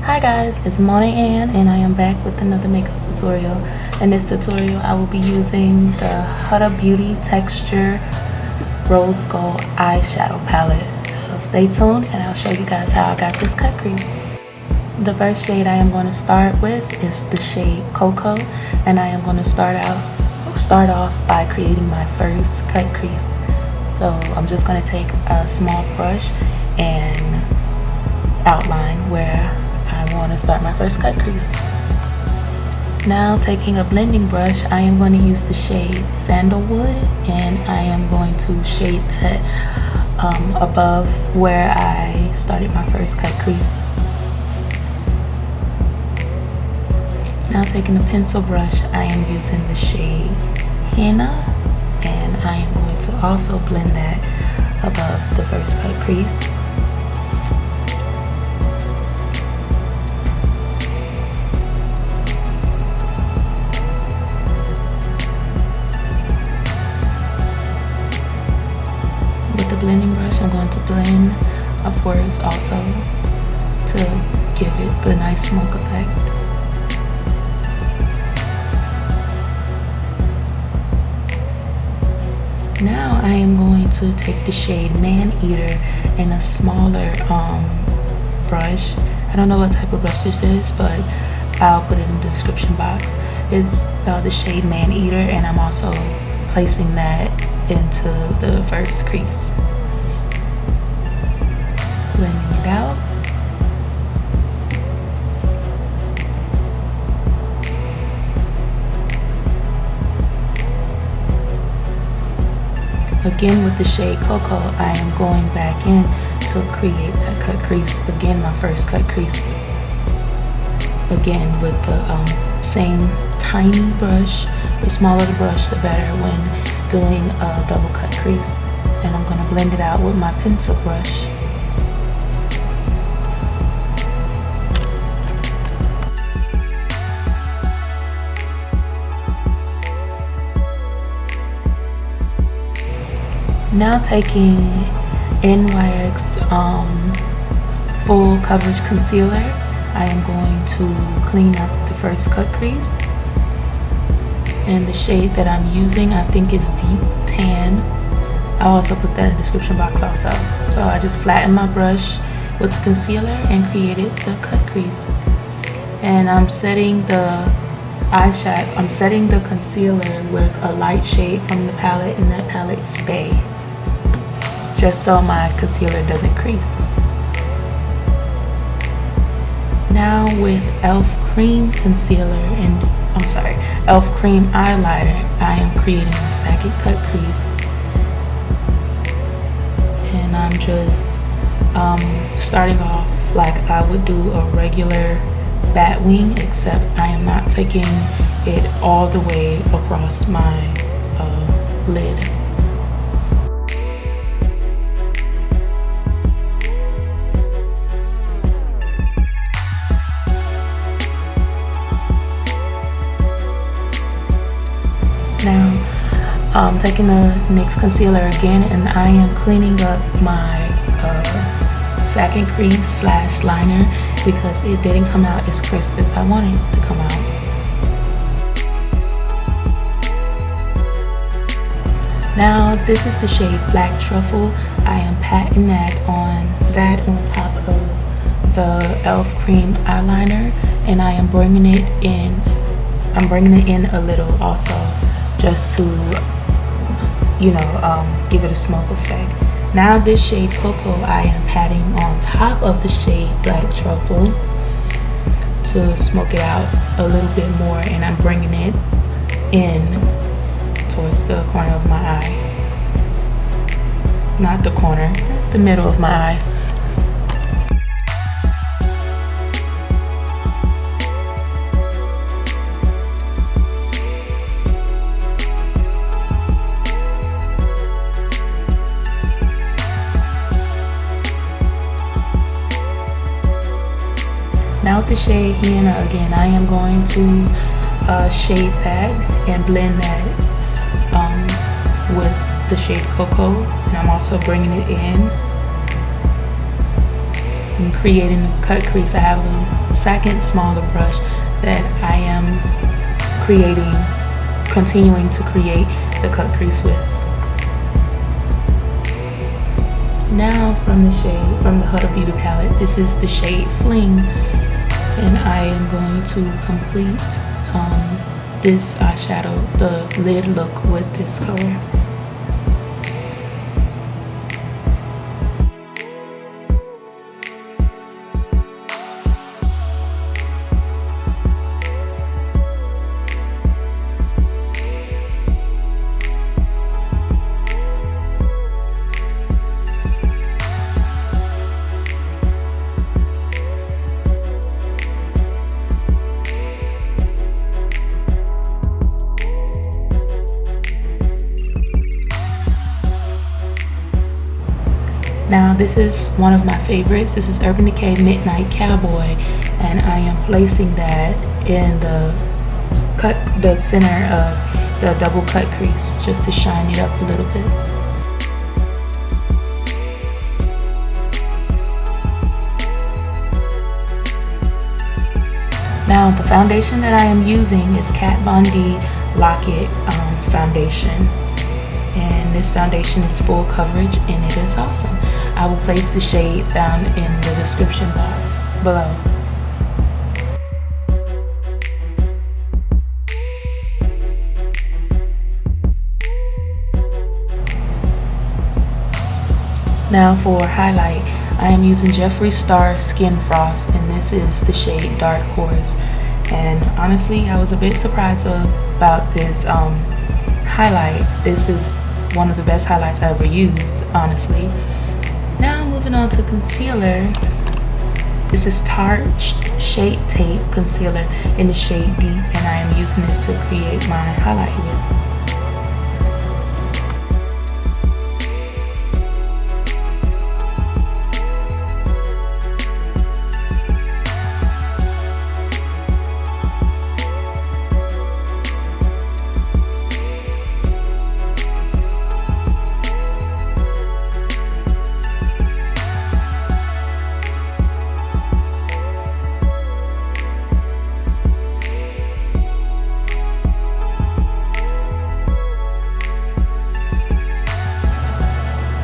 Hi guys, it's Mona Ann and I am back with another makeup tutorial. In this tutorial I will be using the Huda Beauty Texture Rose Gold Eyeshadow Palette. So stay tuned and I'll show you guys how I got this cut crease. The first shade I am going to start with is the shade Cocoa, and I am going to start off by creating my first cut crease. So I'm just going to take a small brush and outline where I want to start my first cut crease. Now taking a blending brush, I am going to use the shade Sandalwood, and I am going to shade that above where I started my first cut crease. Now taking a pencil brush, I am using the shade Henna, and I am going to also blend that above the first cut crease. Blending brush, I'm going to blend upwards also to give it the nice smoke effect. Now I am going to take the shade Man Eater in a smaller brush. I don't know what type of brush this is, but I'll put it in the description box. It's the shade Man Eater, and I'm also placing that into the first crease. Blending it out. Again with the shade Cocoa, I am going back in to create that cut crease. Again, my first cut crease. Again with the same tiny brush. The smaller the brush, the better when doing a double cut crease. And I'm going to blend it out with my pencil brush. Now taking NYX Full Coverage Concealer, I am going to clean up the first cut crease. And the shade that I'm using, I think is Deep Tan. I'll also put that in the description box also. So I just flattened my brush with the concealer and created the cut crease. And I'm setting the eyeshadow, I'm setting the concealer with a light shade from the palette, and that palette is Bay, just so my concealer doesn't crease. Now with e.l.f. Cream Concealer and e.l.f. Cream Eyeliner, I am creating a second cut crease. And I'm just starting off like I would do a regular bat wing, except I am not taking it all the way across my lid. Now I'm taking the NYX concealer again, and I am cleaning up my second crease slash liner because it didn't come out as crisp as I wanted it to come out. Now this is the shade Black Truffle. I am patting that on top of the e.l.f. Cream eyeliner, and I am bringing it in. I'm bringing it in a little also, just to, you know, give it a smoke effect. Now this shade Cocoa, I am patting on top of the shade Black Truffle to smoke it out a little bit more, and I'm bringing it in towards the corner of my eye. Not the corner, the middle of my eye. Now with the shade Henna again, I am going to shade that and blend that with the shade Cocoa, and I'm also bringing it in in creating the cut crease, I have a second smaller brush that I am continuing to create the cut crease with. Now from the Huda Beauty palette, this is the shade Fling, and I am going to complete this eyeshadow, the lid look, with this color. Now this is one of my favorites. This is Urban Decay Midnight Cowboy, and I am placing that in the center of the double cut crease just to shine it up a little bit. Now the foundation that I am using is Kat Von D Lock-It foundation, and this foundation is full coverage and it is awesome. I will place the shades down in the description box below. Now for highlight, I am using Jeffree Star Skin Frost, and this is the shade Dark Horse. And honestly, I was a bit surprised about this highlight. This is one of the best highlights I ever used, honestly. Now moving on to concealer. This is Tarte Shape Tape Concealer in the shade Deep, and I am using this to create my highlight with.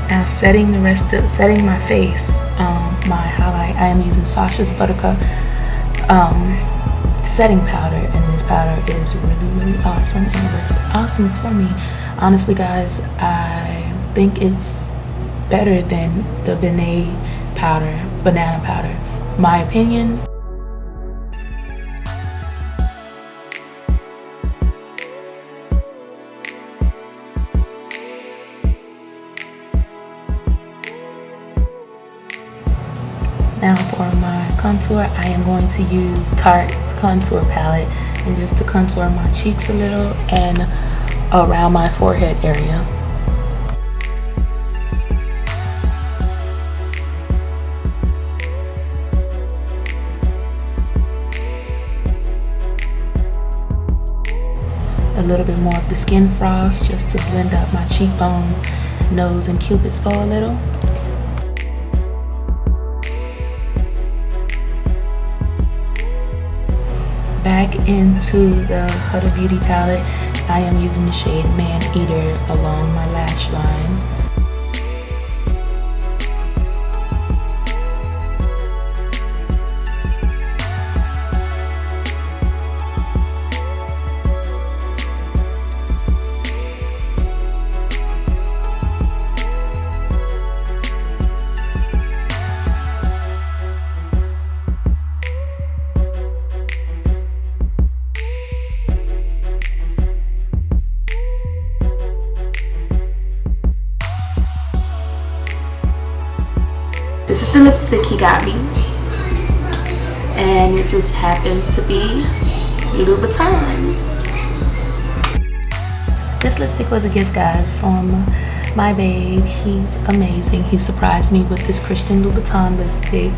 Now setting my face, my highlight, I am using Sacha's Buttercup setting powder, and this powder is really awesome and it works awesome for me. Honestly guys, I think it's better than the banana powder. My opinion. Now for my contour, I am going to use Tarte's contour palette, and just to contour my cheeks a little and around my forehead area. A little bit more of the Skin Frost just to blend up my cheekbone, nose, and cupid's bow a little. Back into the Huda Beauty palette, I am using the shade Man Eater along my lash line. This is the lipstick he got me, and it just happens to be Louboutin. This lipstick was a gift, guys, from my babe. He's amazing. He surprised me with this Christian Louboutin lipstick.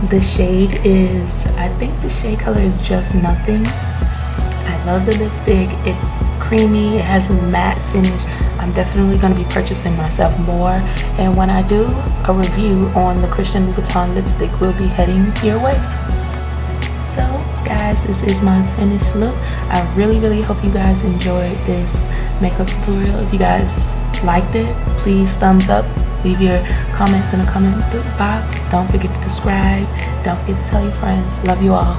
The shade is, I think the shade color is Just Nothing. I love the lipstick. It's creamy. It has a matte finish. I'm definitely going to be purchasing myself more, and when I do, a review on the Christian Louboutin lipstick will be heading your way. So guys, this is my finished look. I really hope you guys enjoyed this makeup tutorial. If you guys liked it, please thumbs up, leave your comments in the comment box. Don't forget to subscribe, don't forget to tell your friends. Love you all.